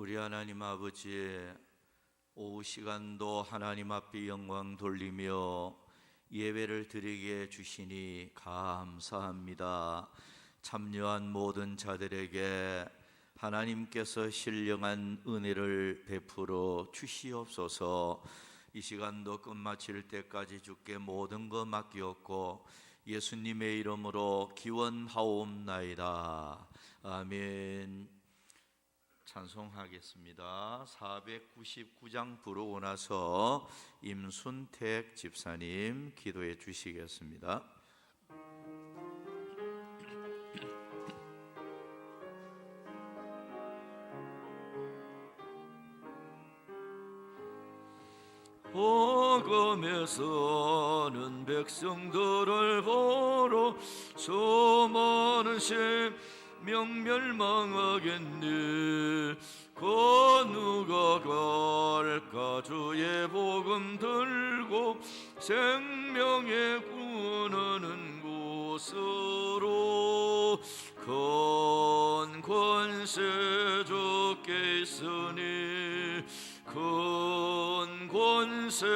우리 하나님 아버지, 오후 시간도 하나님 앞에 영광 돌리며 예배를 드리게 해주시니 감사합니다. 참여한 모든 자들에게 하나님께서 신령한 은혜를 베풀어 주시옵소서. 이 시간도 끝마칠 때까지 주께 모든 것 맡기었고 예수님의 이름으로 기원하옵나이다. 아멘. 찬송하겠습니다. 499장 부르고 나서 임순택 집사님 기도해 주시겠습니다. 복음에서는 백성들을 보러 수많은 명멸망하겠네. 그 누가 갈까 주의 복음 들고 생명의 구원하는 곳으로. 큰 권세 주께 있으니 큰 권세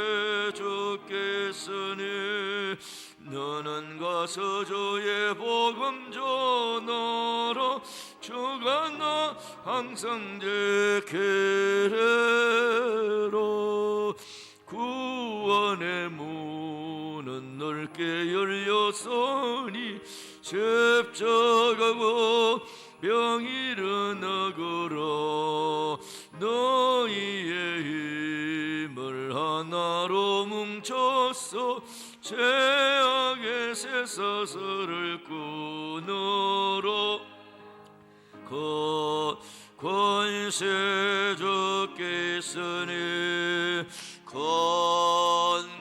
주께 있으니 너는 가서 주의 복음 전하라. 주가 나 항상 지키리라. 구원의 문은 넓게 열렸으니 십자가고 병이른 어그로 너희의 힘을 하나로 뭉쳤어 죄악의 쇠사슬을 끊으러. 그 권세 주께 있으니 큰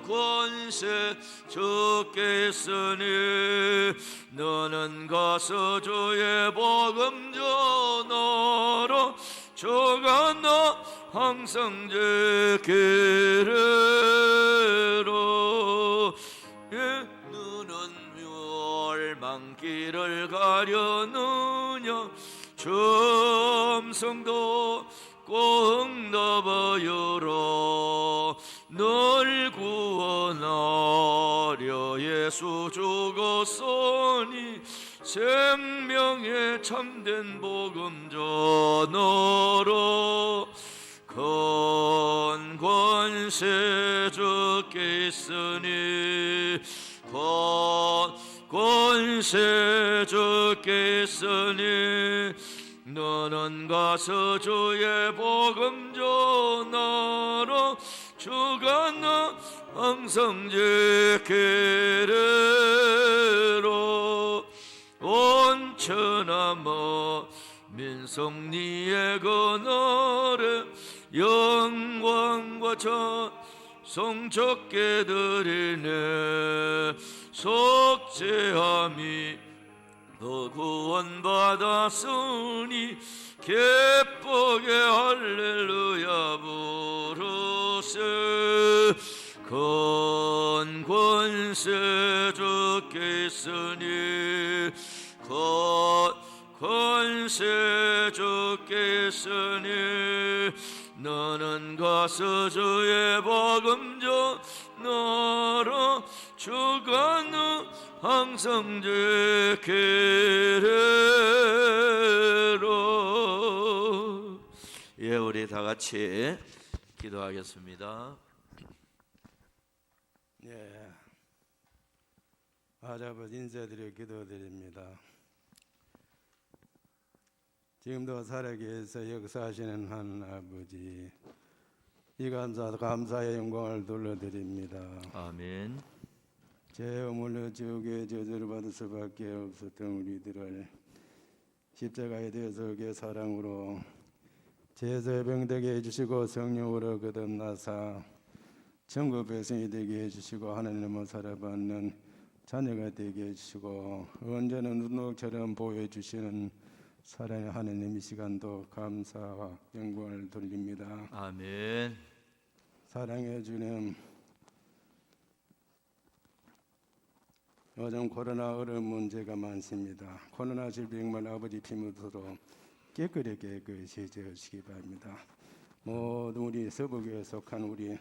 권세 주께 있으니 너는 가서 주의 복음 전하라. 주가 나 항상 지키리라. 너는 멸망길을 가려느냐. 점성도 꼭 응답하여라. 널 구원하려 예수 죽었으니 생명의 참된 복음 전하라. 큰 권세 주께 있으니 큰 권세 주께 있으니 너는 가서 주의 복음 전하라. 주가 나 항상 지키리라. 온 천하모 민성리의 그날에 영광과 찬송 적게 드리네. 속죄함이 더 구원받았으니 기쁘게 할렐루야 부르세. 큰 권세 주께 있으니 큰 권세 주께 있으니 너는 가서 주의 복음 전하라. 주가 너 항상 지키리라. 예, 우리 다 같이 기도하겠습니다. 예, 아버지 인사드려 기도드립니다. 지금도 살아계셔 역사하시는 하나님 아버지, 이 감사의 영광을 돌려드립니다. 아멘. 죄어물로 지옥의 저주를 받을 수밖에 없었던 우리들을 십자가에 대해서 사랑으로 죄에서 병되게 해주시고 성령으로 거듭나사 천국 백성이 되게 해주시고 하나님을 살아받는 자녀가 되게 해주시고 언제나 눈녹처럼 보여주시는 사랑의 하나님, 이 시간도 감사와 영광을 돌립니다. 아멘. 사랑해 주님, 요즘 코로나 어려운 문제가 많습니다. 코로나 질병만 아버지 피 묻어도 깨끗이 지으시기 바랍니다. 모든 우리 서북에 속한 우리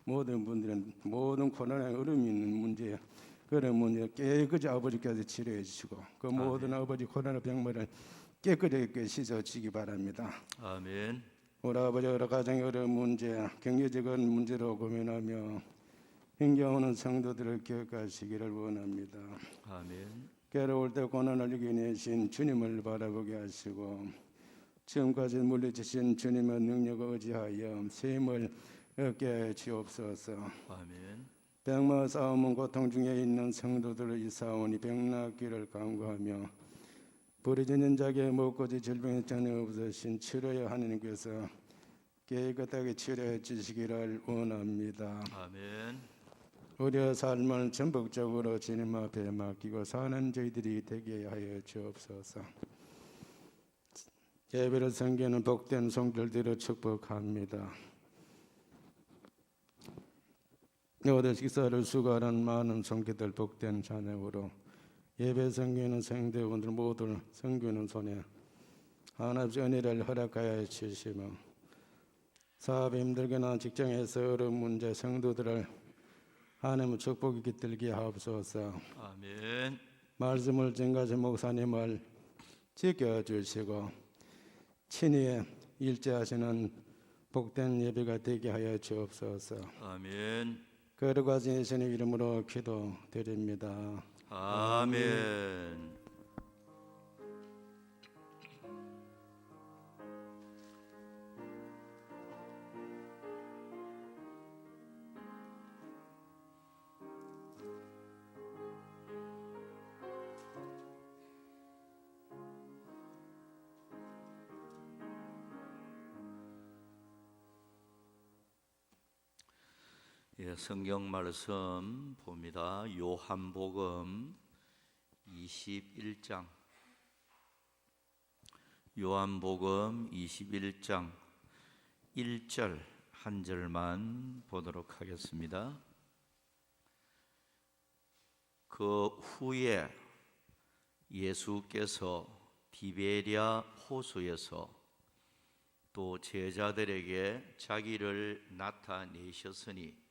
모든 분들은 모든 고난에 어려움이 있는 문제, 그런 문제 깨끗이 아버지께서 치료해 주시고 그 모든 아버지 고난의 병마를 깨끗하게 씻어 주시기 바랍니다. 아멘. 우리 아버지 여러 가정의 어려운 문제, 경제적인 문제로 고민하며 힘겨우는 성도들을 기억하시기를 원합니다. 아멘. 괴로울 때 고난을 이겨내신 주님을 바라보게 하시고 지금까지 물리치신 주님의 능력을 의지하여 셈을 얻게 해 주옵소서. 아멘. 병마 싸움은 고통 중에 있는 성도들을 이사오니 병낫기를 간구하며 부르짖는 자에게 목고지 질병이 전혀 없으신 치료의 하나님께서 깨끗하게 치료해 주시기를 원합니다. 아멘. 우리의 삶을 전폭적으로 주님 앞에 맡기고 사는 저희들이 되게 하여 주옵소서. 예배를 섬기는 복된 성들들을 축복합니다. 오늘 식사를 수고하는 많은 성도들 복된 자녀으로 예배 섬기는 성도분들 모두 섬기는 손에 하나님의 은혜를 허락하여 주시며 사업이 힘들거나 직장에서 어려운 문제 성도들을 하나님의 축복이 깃들게 하옵소서. 아멘. 말씀을 증가하신 목사님을 지켜주시고 친히 일제하시는 복된 예배가 되게 하여 주옵소서. 아멘. 거룩하신 예수님 이름으로 기도드립니다. 아멘. 예, 성경 말씀 봅니다. 요한복음 21장. 요한복음 21장 1절 한 절만 보도록 하겠습니다. 그 후에 예수께서 디베랴 호수에서 또 제자들에게 자기를 나타내셨으니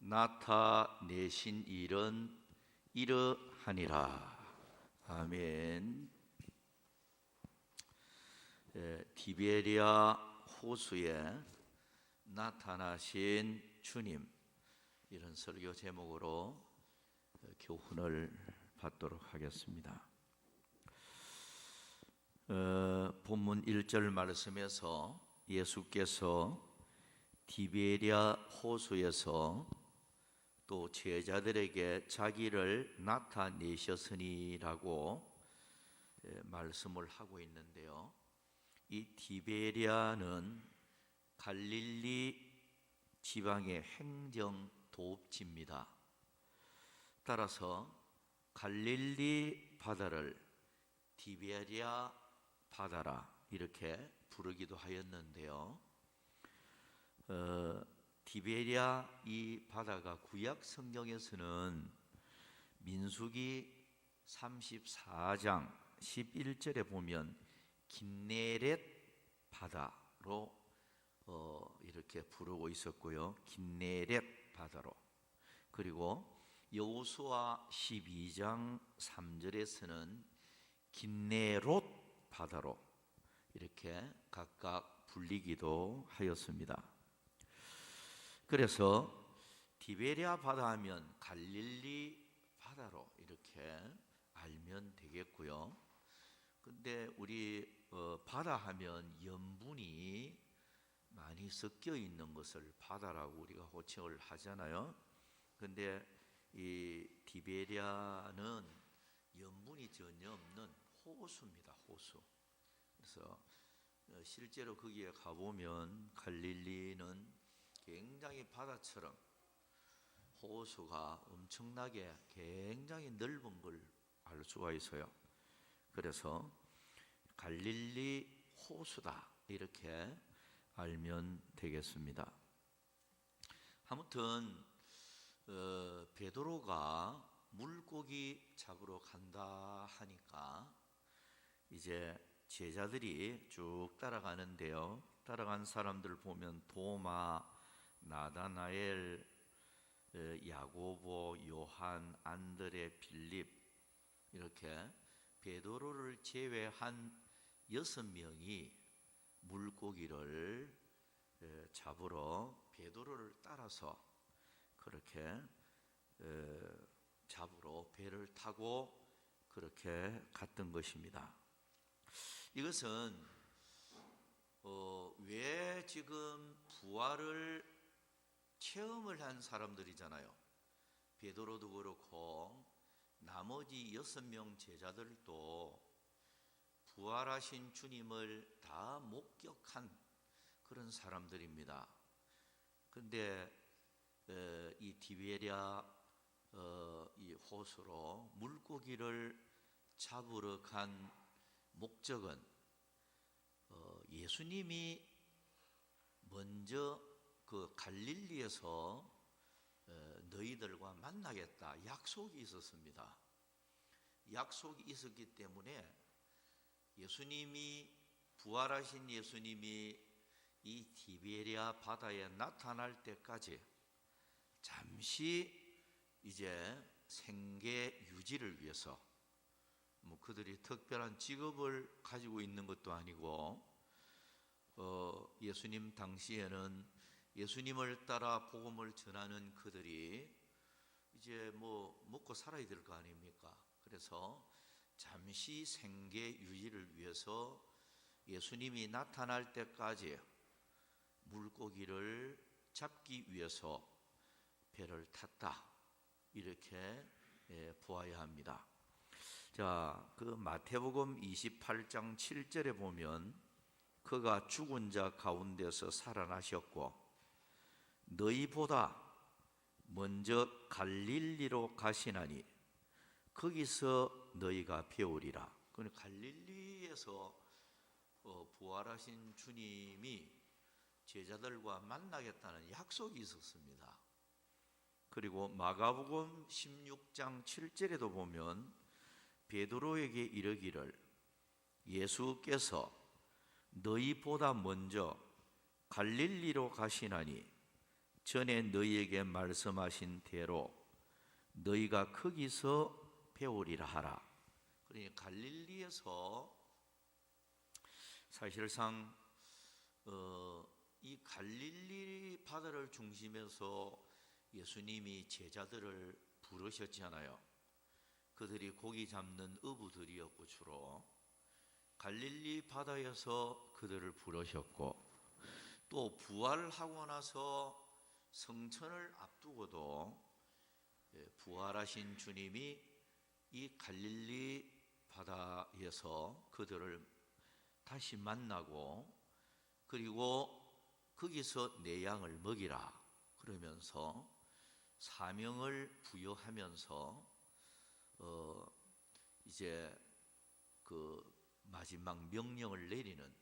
나타내신 일은 이러하니라. 아멘. 디베랴 호수에 나타나신 주님, 이런 설교 제목으로 교훈을 받도록 하겠습니다. 본문 1절 말씀에서 예수께서 디베랴 호수에서 또 제자들에게 자기를 나타내셨으니라고 말씀을 하고 있는데요. 이 디베랴는 갈릴리 지방의 행정 도읍지입니다. 따라서 갈릴리 바다를 디베랴 바다라 이렇게 부르기도 하였는데요. 디베랴 이 바다가 구약 성경에서는 민수기 34장 11절에 보면 긴네렛 바다로 이렇게 부르고 있었고요. 긴네렛 바다로. 그리고 여호수아 12장 3절에서는 긴네롯 바다로 이렇게 각각 불리기도 하였습니다. 그래서 디베랴 바다 하면 갈릴리 바다로 이렇게 알면 되겠고요. 근데 우리 바다 하면 염분이 많이 섞여 있는 것을 바다라고 우리가 호칭을 하잖아요. 근데 이 디베랴는 염분이 전혀 없는 호수입니다. 호수. 그래서 실제로 거기에 가보면 갈릴리는 굉장히 바다처럼 호수가 엄청나게 굉장히 넓은 걸 알 수가 있어요. 그래서 갈릴리 호수다 이렇게 알면 되겠습니다. 아무튼 베드로가 물고기 잡으러 간다 하니까 이제 제자들이 쭉 따라가는데요. 따라간 사람들 보면 도마, 나다나엘, 야고보, 요한, 안드레, 빌립 이렇게 베드로를 제외한 6명이 물고기를 잡으러 베드로를 따라서 그렇게 잡으러 배를 타고 그렇게 갔던 것입니다. 이것은 왜 지금 부활을 체험을 한 사람들이잖아요. 베드로도 그렇고 나머지 6명 제자들도 부활하신 주님을 다 목격한 그런 사람들입니다. 그런데 이 디베랴 이 호수로 물고기를 잡으러 간 목적은 예수님이 먼저 그 갈릴리에서 너희들과 만나겠다 약속이 있었습니다. 약속이 있었기 때문에 예수님이 부활하신 예수님이 이 디베랴 바다에 나타날 때까지 잠시 이제 생계 유지를 위해서 그들이 특별한 직업을 가지고 있는 것도 아니고 예수님 당시에는 예수님을 따라 복음을 전하는 그들이 이제 먹고 살아야 될 거 아닙니까? 그래서 잠시 생계 유지를 위해서 예수님이 나타날 때까지 물고기를 잡기 위해서 배를 탔다. 이렇게 보아야 합니다. 자, 그 마태복음 28장 7절에 보면 그가 죽은 자 가운데서 살아나셨고 너희보다 먼저 갈릴리로 가시나니 거기서 너희가 배우리라. 그러니까 갈릴리에서 부활하신 주님이 제자들과 만나겠다는 약속이 있었습니다. 그리고 마가복음 16장 7절에도 보면 베드로에게 이르기를 예수께서 너희보다 먼저 갈릴리로 가시나니 전에 너희에게 말씀하신 대로 너희가 거기서 배우리라 하라. 그러니까 갈릴리에서 사실상 이 갈릴리 바다를 중심해서 예수님이 제자들을 부르셨잖아요. 그들이 고기 잡는 어부들이었고 주로 갈릴리 바다에서 그들을 부르셨고 또 부활하고 나서 성천을 앞두고도 부활하신 주님이 이 갈릴리 바다에서 그들을 다시 만나고 그리고 거기서 내 양을 먹이라 그러면서 사명을 부여하면서 이제 그 마지막 명령을 내리는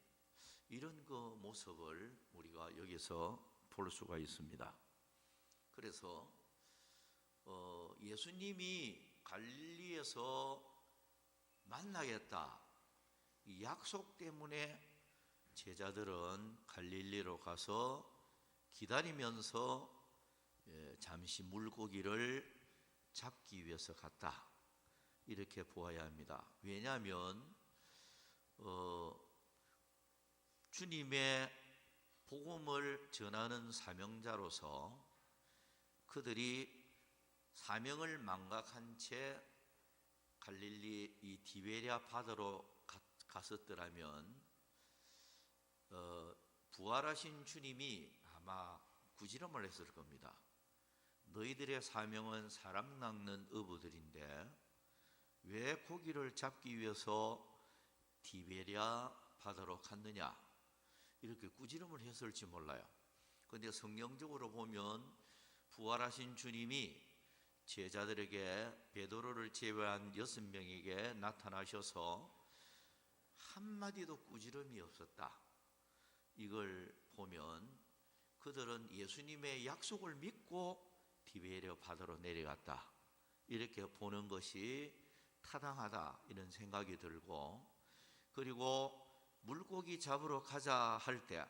이런 그 모습을 우리가 여기서 볼 수가 있습니다. 그래서 예수님이 갈릴리에서 만나겠다 이 약속 때문에 제자들은 갈릴리로 가서 기다리면서 잠시 물고기를 잡기 위해서 갔다. 이렇게 보아야 합니다. 왜냐하면 주님의 복음을 전하는 사명자로서 그들이 사명을 망각한 채 갈릴리 이 디베랴 바다로 갔었더라면 부활하신 주님이 아마 구지름을 했을 겁니다. 너희들의 사명은 사람 낚는 어부들인데 왜 고기를 잡기 위해서 디베랴 바다로 갔느냐 이렇게 꾸지름을 했을지 몰라요. 그런데 성경적으로 보면 부활하신 주님이 제자들에게 베드로를 제외한 6명에게 나타나셔서 한마디도 꾸지름이 없었다. 이걸 보면 그들은 예수님의 약속을 믿고 디베랴 바다로 내려갔다. 이렇게 보는 것이 타당하다 이런 생각이 들고 그리고 물고기 잡으러 가자 할 때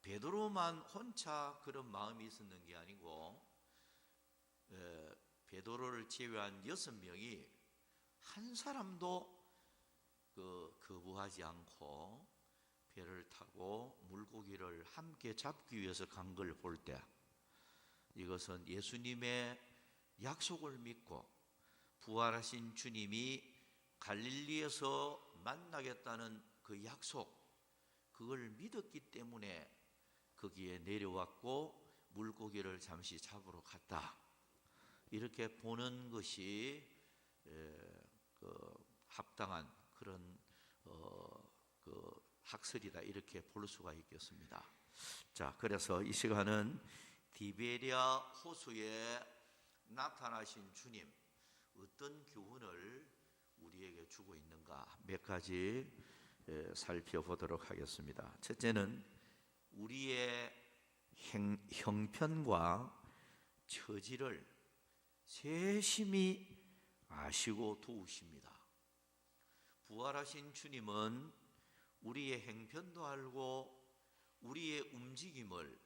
베드로만 혼자 그런 마음이 있었는 게 아니고 베드로를 제외한 6명이 한 사람도 거부하지 않고 배를 타고 물고기를 함께 잡기 위해서 간 걸 볼 때 이것은 예수님의 약속을 믿고 부활하신 주님이 갈릴리에서 만나겠다는 그 약속, 그걸 믿었기 때문에 거기에 내려왔고 물고기를 잠시 잡으러 갔다. 이렇게 보는 것이 합당한 그런 학설이다, 이렇게 볼 수가 있겠습니다. 자, 그래서 이 시간은 디베랴 호수에 나타나신 주님, 어떤 교훈을 우리에게 주고 있는가 몇 가지 살펴보도록 하겠습니다. 첫째는 우리의 형편과 처지를 세심히 아시고 도우십니다. 부활하신 주님은 우리의 형편도 알고 우리의 움직임을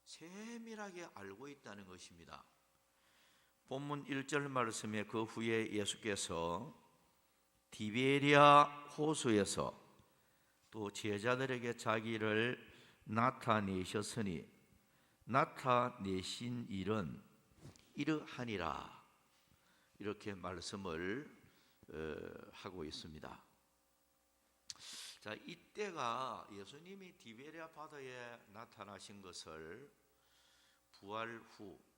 세밀하게 알고 있다는 것입니다. 본문 1절 말씀에 그 후에 예수께서 디베랴 호수에서 또 제자들에게 자기를 나타내셨으니 나타내신 일은 이러하니라, 이렇게 말씀을 하고 있습니다. 자, 이때가 예수님이 디베랴 바다에 나타나신 것을 부활 후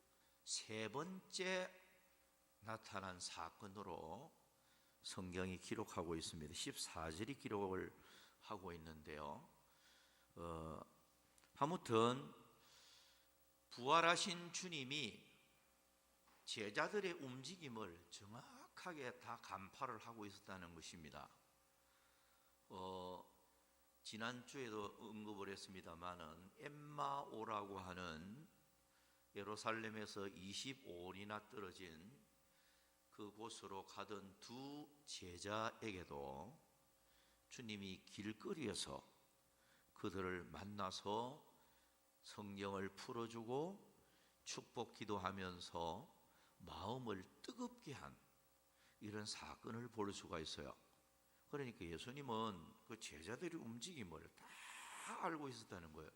세 번째 나타난 사건으로 성경이 기록하고 있습니다. 14절이 기록을 하고 있는데요. 아무튼 부활하신 주님이 제자들의 움직임을 정확하게 다 간파를 하고 있었다는 것입니다. 지난주에도 언급을 했습니다마는 엠마오라고 하는 예루살렘에서 25리나 떨어진 그곳으로 가던 두 제자에게도 주님이 길거리에서 그들을 만나서 성경을 풀어주고 축복 기도하면서 마음을 뜨겁게 한 이런 사건을 볼 수가 있어요. 그러니까 예수님은 그 제자들의 움직임을 다 알고 있었다는 거예요.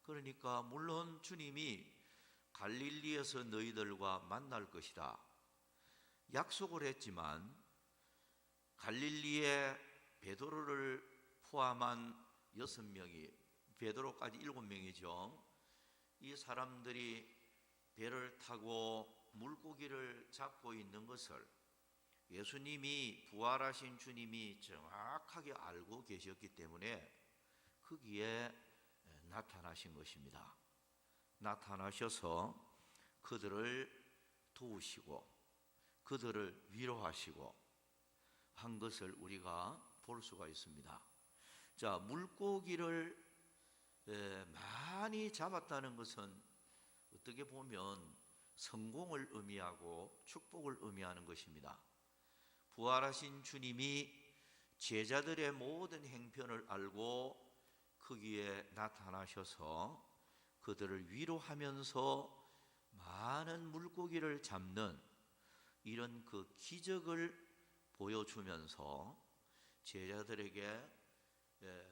그러니까 물론 주님이 갈릴리에서 너희들과 만날 것이다 약속을 했지만 갈릴리에 베드로를 포함한 6명이, 베드로까지 7명이죠. 이 사람들이 배를 타고 물고기를 잡고 있는 것을 예수님이, 부활하신 주님이 정확하게 알고 계셨기 때문에 거기에 나타나신 것입니다. 나타나셔서 그들을 도우시고 그들을 위로하시고 한 것을 우리가 볼 수가 있습니다. 자, 물고기를 많이 잡았다는 것은 어떻게 보면 성공을 의미하고 축복을 의미하는 것입니다. 부활하신 주님이 제자들의 모든 행편을 알고 거기에 나타나셔서 그들을 위로하면서 많은 물고기를 잡는 이런 그 기적을 보여주면서 제자들에게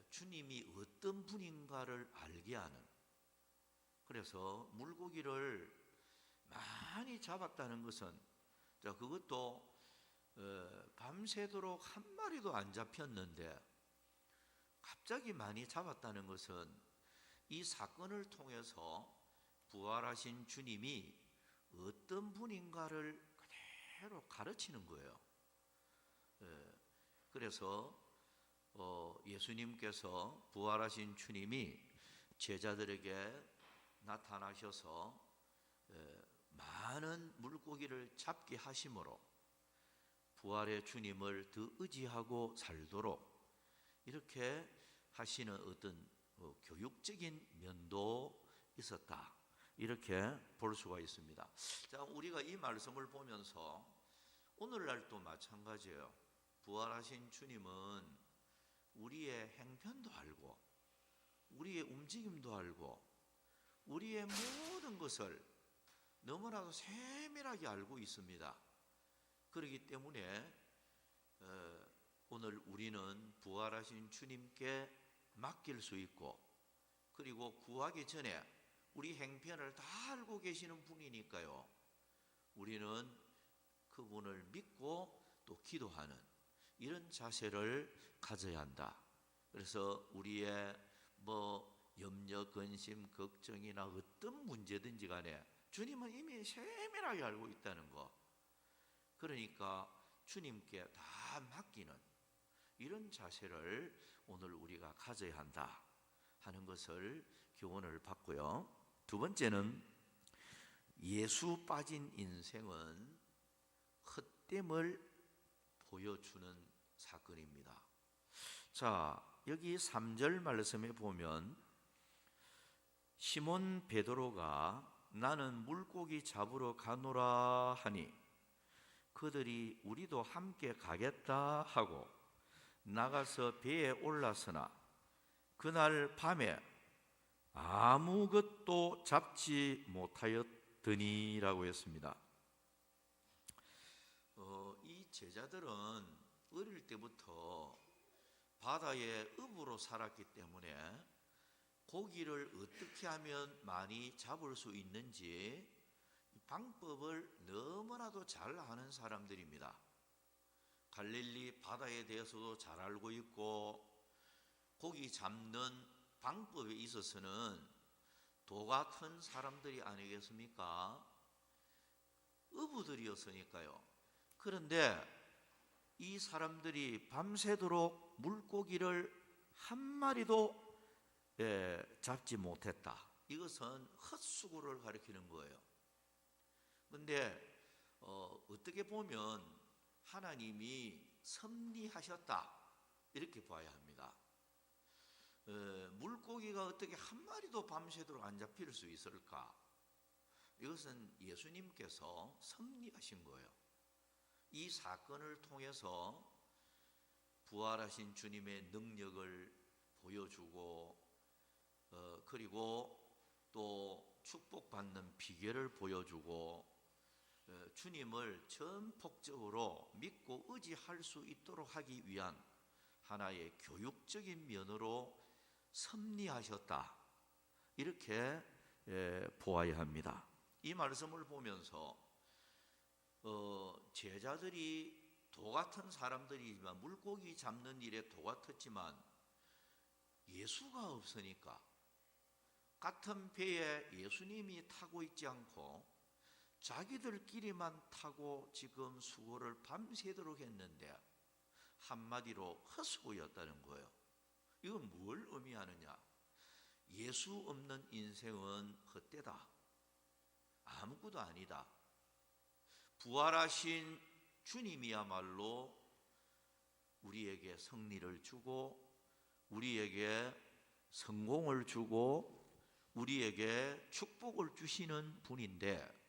주님이 어떤 분인가를 알게 하는, 그래서 물고기를 많이 잡았다는 것은, 자, 그것도 밤새도록 한 마리도 안 잡혔는데 갑자기 많이 잡았다는 것은 이 사건을 통해서 부활하신 주님이 어떤 분인가를 그대로 가르치는 거예요. 그래서 예수님께서, 부활하신 주님이 제자들에게 나타나셔서 많은 물고기를 잡게 하심으로 부활의 주님을 더 의지하고 살도록 이렇게 하시는 어떤 교육적인 면도 있었다, 이렇게 볼 수가 있습니다. 자, 우리가 이 말씀을 보면서 오늘날도 마찬가지예요. 부활하신 주님은 우리의 행편도 알고 우리의 움직임도 알고 우리의 모든 것을 너무나도 세밀하게 알고 있습니다. 그렇기 때문에 오늘 우리는 부활하신 주님께 맡길 수 있고, 그리고 구하기 전에 우리 행편을 다 알고 계시는 분이니까요, 우리는 그분을 믿고 또 기도하는 이런 자세를 가져야 한다. 그래서 우리의 염려, 근심, 걱정이나 어떤 문제든지 간에 주님은 이미 세밀하게 알고 있다는 거. 그러니까 주님께 다 맡기는 이런 자세를 오늘 우리가 가져야 한다 하는 것을 교훈을 받고요. 두 번째는 예수 빠진 인생은 헛됨을 보여주는 사건입니다. 자, 여기 3절 말씀에 보면 시몬 베드로가 나는 물고기 잡으러 가노라 하니 그들이 우리도 함께 가겠다 하고 나가서 배에 올랐으나 그날 밤에 아무것도 잡지 못하였더니라고 했습니다. 이 제자들은 어릴 때부터 바다의 어부로 살았기 때문에 고기를 어떻게 하면 많이 잡을 수 있는지 방법을 너무나도 잘 아는 사람들입니다. 갈릴리 바다에 대해서도 잘 알고 있고 고기 잡는 방법에 있어서는 도 같은 사람들이 아니겠습니까? 어부들이었으니까요. 그런데 이 사람들이 밤새도록 물고기를 한 마리도 잡지 못했다. 이것은 헛수고를 가리키는 거예요. 그런데 어떻게 보면 하나님이 섭리하셨다 이렇게 봐야 합니다. 물고기가 어떻게 한 마리도 밤새도록 안 잡힐 수 있을까? 이것은 예수님께서 섭리하신 거예요. 이 사건을 통해서 부활하신 주님의 능력을 보여주고 그리고 또 축복받는 비결을 보여주고 주님을 전폭적으로 믿고 의지할 수 있도록 하기 위한 하나의 교육적인 면으로 섭리하셨다 이렇게 보아야 합니다. 이 말씀을 보면서 제자들이 도 같은 사람들이지만 물고기 잡는 일에 도 같았지만 예수가 없으니까 같은 배에 예수님이 타고 있지 않고 자기들끼리만 타고 지금 수고를 밤새도록 했는데 한마디로 헛수고였다는 거예요. 이건 뭘 의미하느냐? 예수 없는 인생은 헛되다. 아무것도 아니다. 부활하신 주님이야말로 우리에게 승리를 주고 우리에게 성공을 주고 우리에게 축복을 주시는 분인데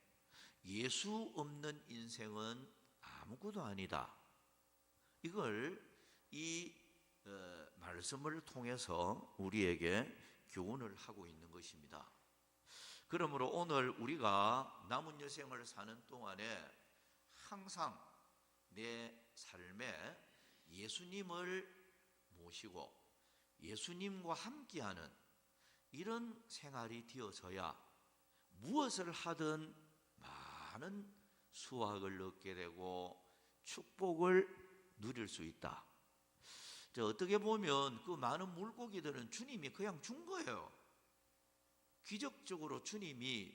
예수 없는 인생은 아무것도 아니다. 이걸 이 말씀을 통해서 우리에게 교훈을 하고 있는 것입니다. 그러므로 오늘 우리가 남은 여생을 사는 동안에 항상 내 삶에 예수님을 모시고 예수님과 함께하는 이런 생활이 되어져야 무엇을 하든 많은 수확을 얻게 되고 축복을 누릴 수 있다. 어떻게 보면 그 많은 물고기들은 주님이 그냥 준 거예요. 기적적으로 주님이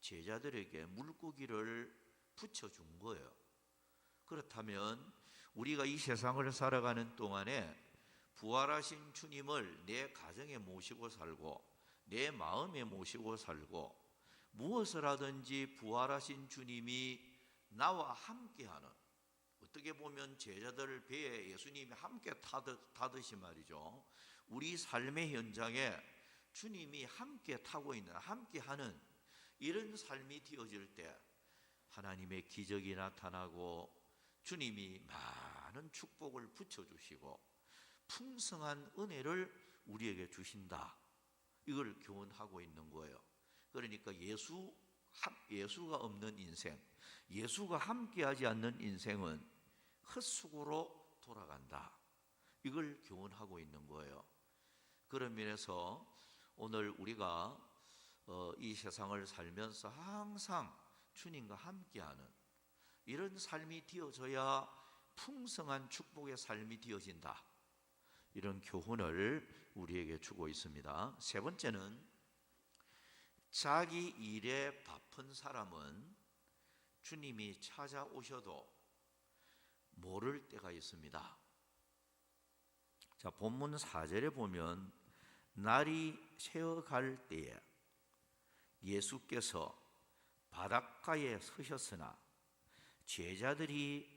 제자들에게 물고기를 붙여준 거예요. 그렇다면 우리가 이 세상을 살아가는 동안에 부활하신 주님을 내 가정에 모시고 살고 내 마음에 모시고 살고 무엇을 하든지 부활하신 주님이 나와 함께하는, 어떻게 보면 제자들 배에 예수님이 함께 타듯이 말이죠, 우리 삶의 현장에 주님이 함께 타고 있는, 함께하는 이런 삶이 되어질 때 하나님의 기적이 나타나고 주님이 많은 축복을 붙여주시고 풍성한 은혜를 우리에게 주신다. 이걸 교훈하고 있는 거예요. 그러니까 예수가 없는 인생, 예수가 함께하지 않는 인생은 헛수고로 돌아간다. 이걸 교훈하고 있는 거예요. 그런 면에서 오늘 우리가 이 세상을 살면서 항상 주님과 함께하는 이런 삶이 되어져야 풍성한 축복의 삶이 되어진다. 이런 교훈을 우리에게 주고 있습니다. 세 번째는 자기 일에 바쁜 사람은 주님이 찾아오셔도 모를 때가 있습니다. 자, 본문 4절에 보면 날이 새어갈 때에 예수께서 바닷가에 서셨으나 제자들이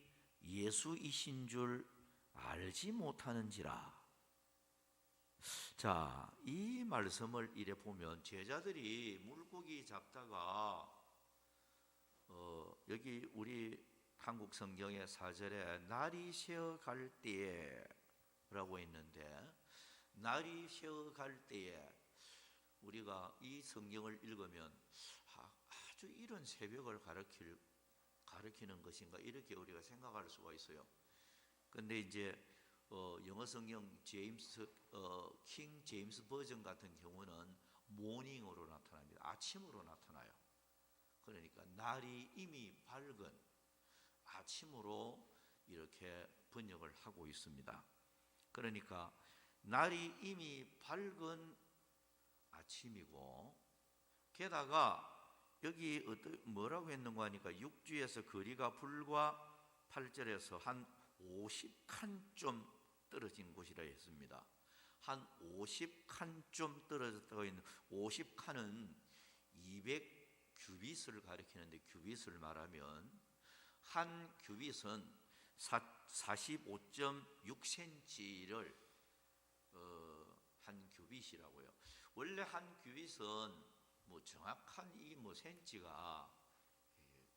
예수이신 줄 알지 못하는지라. 자, 이 말씀을 이래 보면 제자들이 물고기 잡다가 여기 우리 한국 성경의 4절에 날이 새어갈 때에 라고 있는데, 날이 새어갈 때에 우리가 이 성경을 읽으면 아주 이런 새벽을 가리키는 것인가 이렇게 우리가 생각할 수가 있어요. 근데 이제 영어 성경 킹 제임스 버전 같은 경우는 모닝으로 나타납니다. 아침으로 나타나요. 그러니까 날이 이미 밝은 아침으로 이렇게 번역을 하고 있습니다. 그러니까 날이 이미 밝은 아침이고, 게다가 여기 뭐라고 했는가 하니까 육지에서 거리가 불과 8절에서 한 50칸 떨어진 곳이라 했습니다. 한 50칸 떨어졌다고 했는데, 50칸은 200규빗을 가리키는데, 규빗을 말하면 한 규빗은 45.6cm를 한 규빗이라고요. 원래 한 규빗은 뭐 정확한 이 센치가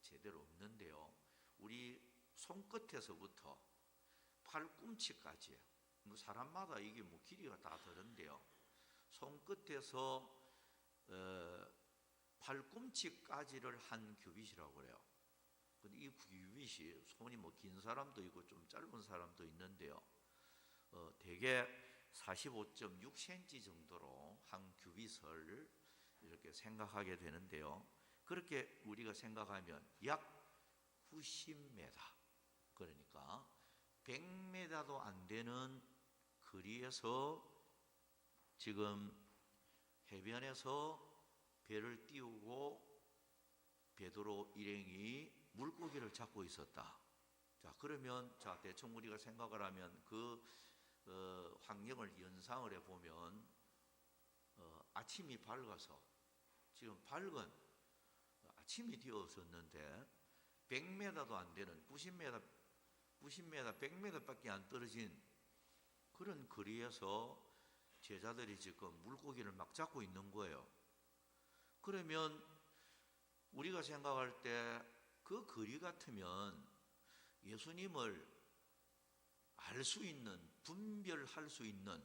제대로 없는데요. 우리 손끝에서부터 팔꿈치까지, 사람마다 이게 길이가 다 다른데요. 손끝에서 팔꿈치까지를 한 규빗이라고 그래요. 근데 이 규빗이 손이 긴 사람도 있고 좀 짧은 사람도 있는데요. 대개 45.6cm 정도로 한 규빗을 이렇게 생각하게 되는데요. 그렇게 우리가 생각하면 약 90m, 그러니까 100m도 안 되는 거리에서 지금 해변에서 배를 띄우고 베드로 일행이 물고기를 잡고 있었다. 자, 그러면 대충 우리가 생각을 하면 그 환경을 연상을 해보면 아침이 밝아서 지금 밝은 아침이 되었었는데 100m도 안 되는 90m, 100m밖에 안 떨어진 그런 거리에서 제자들이 지금 물고기를 막 잡고 있는 거예요. 그러면 우리가 생각할 때 그 거리 같으면 예수님을 알 수 있는, 분별할 수 있는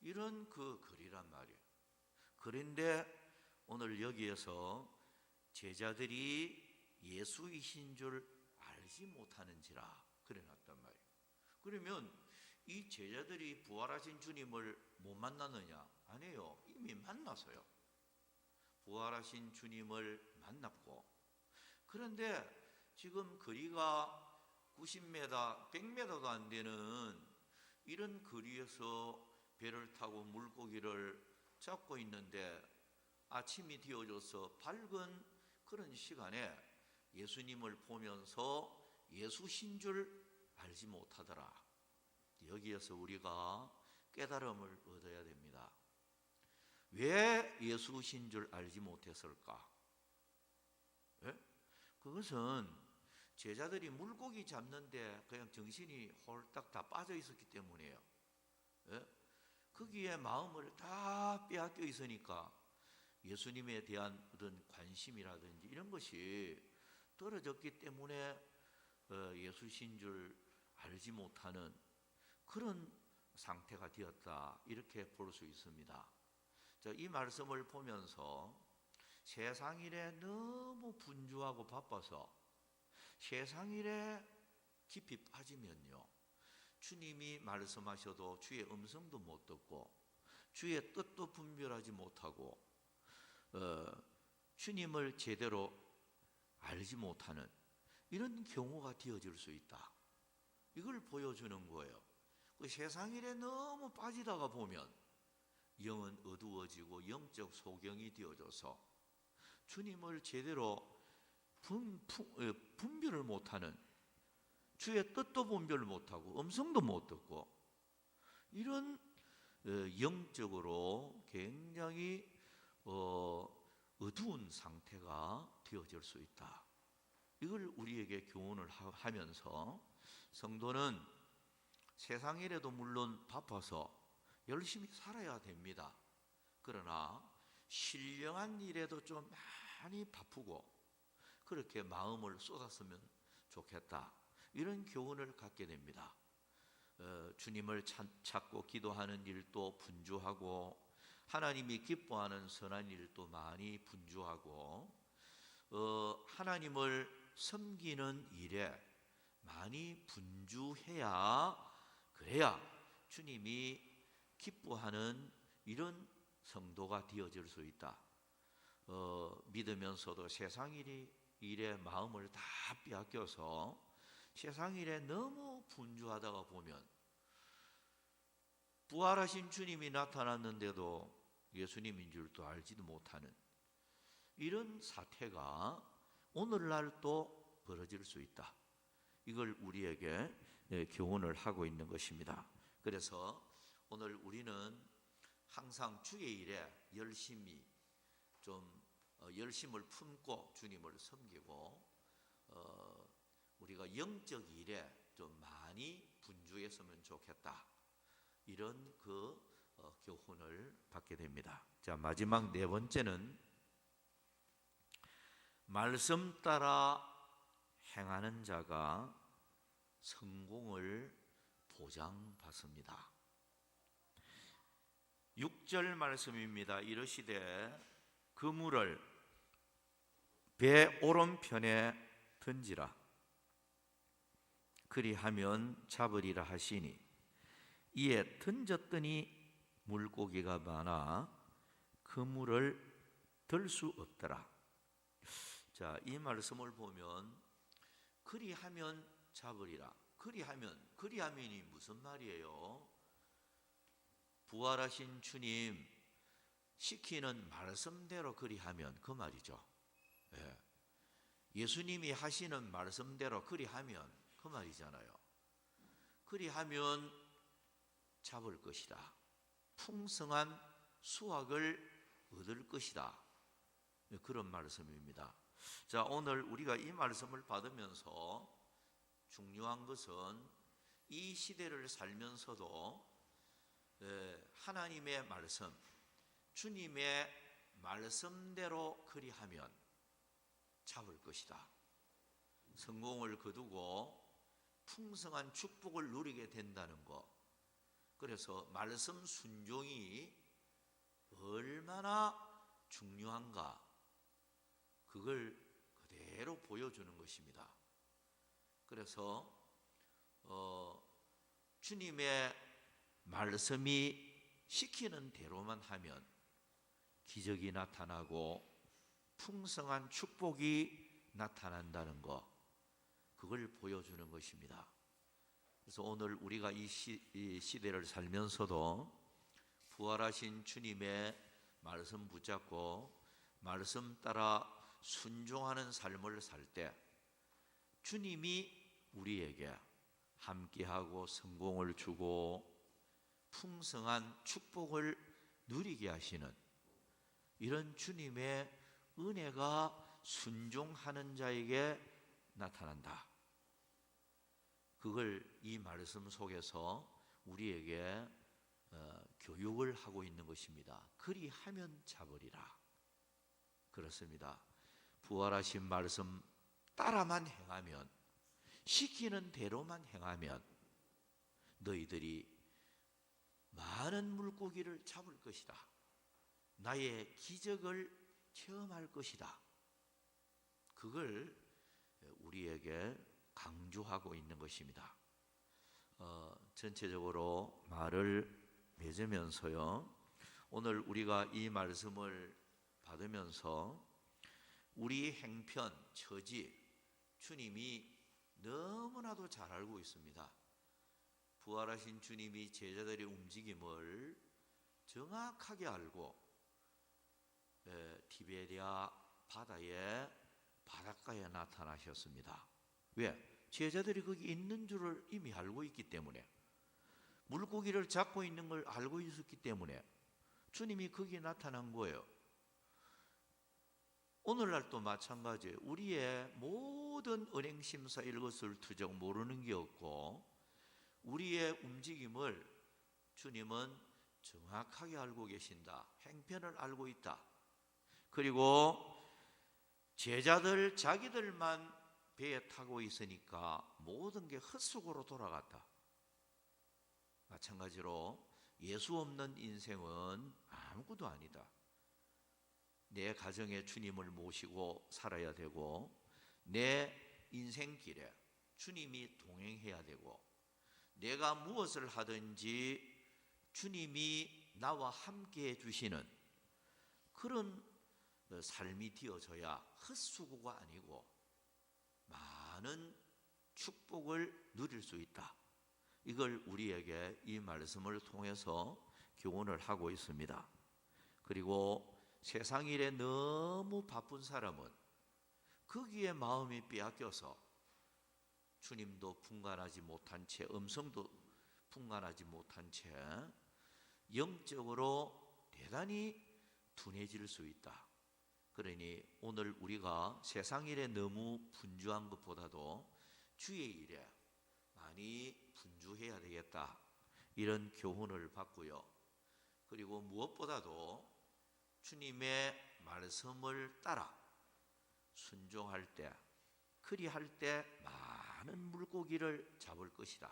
이런 그 거리란 말이에요. 그런데 오늘 여기에서 제자들이 예수이신 줄 알지 못하는지라 그래놨단 말이에요. 그러면 이 제자들이 부활하신 주님을 못 만났느냐? 아니에요. 이미 만났어요. 부활하신 주님을 만났고, 그런데 지금 거리가 90m, 100m도 안 되는 이런 거리에서 배를 타고 물고기를 잡고 있는데 아침이 되어져서 밝은 그런 시간에 예수님을 보면서 예수신 줄 알지 못하더라. 여기에서 우리가 깨달음을 얻어야 됩니다. 왜 예수신 줄 알지 못했을까? 예? 그것은 제자들이 물고기 잡는데 그냥 정신이 홀딱 다 빠져 있었기 때문이에요. 예? 거기에 마음을 다 빼앗겨 있으니까 예수님에 대한 어떤 관심이라든지 이런 것이 떨어졌기 때문에 예수신 줄 알지 못하는 그런 상태가 되었다, 이렇게 볼 수 있습니다. 이 말씀을 보면서 세상 일에 너무 분주하고 바빠서 세상 일에 깊이 빠지면요, 주님이 말씀하셔도 주의 음성도 못 듣고 주의 뜻도 분별하지 못하고 주님을 제대로 알지 못하는 이런 경우가 되어질 수 있다, 이걸 보여주는 거예요. 그 세상 일에 너무 빠지다가 보면 영은 어두워지고 영적 소경이 되어져서 주님을 제대로 분별을 못하는, 주의 뜻도 분별을 못하고 음성도 못 듣고 이런 영적으로 굉장히 어두운 상태가 되어질 수 있다. 이걸 우리에게 교훈을 하면서 성도는 세상 일에도 물론 바빠서 열심히 살아야 됩니다. 그러나 신령한 일에도 좀 많이 바쁘고 그렇게 마음을 쏟았으면 좋겠다, 이런 교훈을 갖게 됩니다. 주님을 찾고 기도하는 일도 분주하고 하나님이 기뻐하는 선한 일도 많이 분주하고 하나님을 섬기는 일에 많이 분주해야, 그래야 주님이 기뻐하는 이런 성도가 되어질 수 있다. 믿으면서도 세상 일에 마음을 다 빼앗겨서 세상 일에 너무 분주하다가 보면 부활하신 주님이 나타났는데도 예수님인 줄도 알지도 못하는 이런 사태가 오늘날 또 벌어질 수 있다. 이걸 우리에게 교훈을 하고 있는 것입니다. 그래서 오늘 우리는 항상 주의 일에 열심히 열심을 품고 주님을 섬기고 우리가 영적 일에 좀 많이 분주했으면 좋겠다, 이런 교훈을 받게 됩니다. 자, 마지막 네 번째는 말씀 따라 행하는 자가 성공을 보장받습니다. 6절 말씀입니다. 이르시되 그물을 배 오른편에 던지라, 그리하면 잡으리라 하시니 이에 던졌더니 물고기가 많아 그물을 들 수 없더라. 자, 이 말씀을 보면 그리하면 잡으리라, 그리하면이 무슨 말이에요? 부활하신 주님 시키는 말씀대로 그리하면 그 말이죠. 예수님이 하시는 말씀대로 그리하면 그 말이잖아요. 그리하면 잡을 것이다, 풍성한 수확을 얻을 것이다, 그런 말씀입니다. 자, 오늘 우리가 이 말씀을 받으면서 중요한 것은 이 시대를 살면서도 하나님의 말씀, 주님의 말씀대로 그리하면 잡을 것이다, 성공을 거두고 풍성한 축복을 누리게 된다는 것. 그래서 말씀 순종이 얼마나 중요한가, 그걸 그대로 보여주는 것입니다. 그래서 주님의 말씀이 시키는 대로만 하면 기적이 나타나고 풍성한 축복이 나타난다는 것, 그걸 보여주는 것입니다. 그래서 오늘 우리가 이 시대를 살면서도 부활하신 주님의 말씀 붙잡고 말씀 따라 순종하는 삶을 살 때 주님이 우리에게 함께하고 성공을 주고 풍성한 축복을 누리게 하시는 이런 주님의 은혜가 순종하는 자에게 나타난다. 그걸 이 말씀 속에서 우리에게 교육을 하고 있는 것입니다. 그리하면 잡으리라. 그렇습니다. 부활하신 말씀 따라만 행하면, 시키는 대로만 행하면 너희들이 많은 물고기를 잡을 것이다. 나의 기적을 체험할 것이다. 그걸 우리에게 강조하고 있는 것입니다. 전체적으로 말을 맺으면서요, 오늘 우리가 이 말씀을 받으면서 우리 행편, 처지, 주님이 너무나도 잘 알고 있습니다. 부활하신 주님이 제자들의 움직임을 정확하게 알고 티베리아 바다의 바닷가에 나타나셨습니다. 왜? 제자들이 거기 있는 줄을 이미 알고 있기 때문에, 물고기를 잡고 있는 걸 알고 있었기 때문에 주님이 거기에 나타난 거예요. 오늘날도 마찬가지예요. 우리의 모든 은행심사 일거수일투족 모르는 게 없고, 우리의 움직임을 주님은 정확하게 알고 계신다. 행편을 알고 있다. 그리고 제자들 자기들만 배에 타고 있으니까 모든 게 헛수고로 돌아갔다. 마찬가지로 예수 없는 인생은 아무것도 아니다. 내 가정에 주님을 모시고 살아야 되고, 내 인생길에 주님이 동행해야 되고, 내가 무엇을 하든지 주님이 나와 함께 해주시는 그런 삶이 되어져야 헛수고가 아니고 많은 축복을 누릴 수 있다. 이걸 우리에게 이 말씀을 통해서 교훈을 하고 있습니다. 그리고 세상 일에 너무 바쁜 사람은 거기에 마음이 빼앗겨서 주님도 분간하지 못한 채, 음성도 분간하지 못한 채 영적으로 대단히 둔해질 수 있다. 그러니 오늘 우리가 세상 일에 너무 분주한 것보다도 주의 일에 많이 분주해야 되겠다. 이런 교훈을 받고요. 그리고 무엇보다도 주님의 말씀을 따라 순종할 때, 그리할 때 많은 물고기를 잡을 것이다.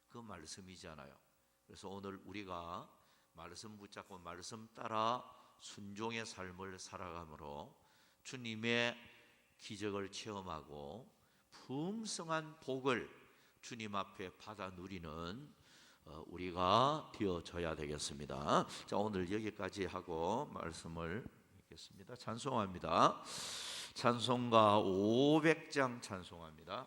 그 말씀이잖아요. 그래서 오늘 우리가 말씀 붙잡고 말씀 따라 순종의 삶을 살아감으로 주님의 기적을 체험하고 풍성한 복을 주님 앞에 받아 누리는 우리가 되어져야 되겠습니다. 자, 오늘 여기까지 하고 말씀을 읽겠습니다. 찬송합니다. 찬송가 500장 찬송합니다.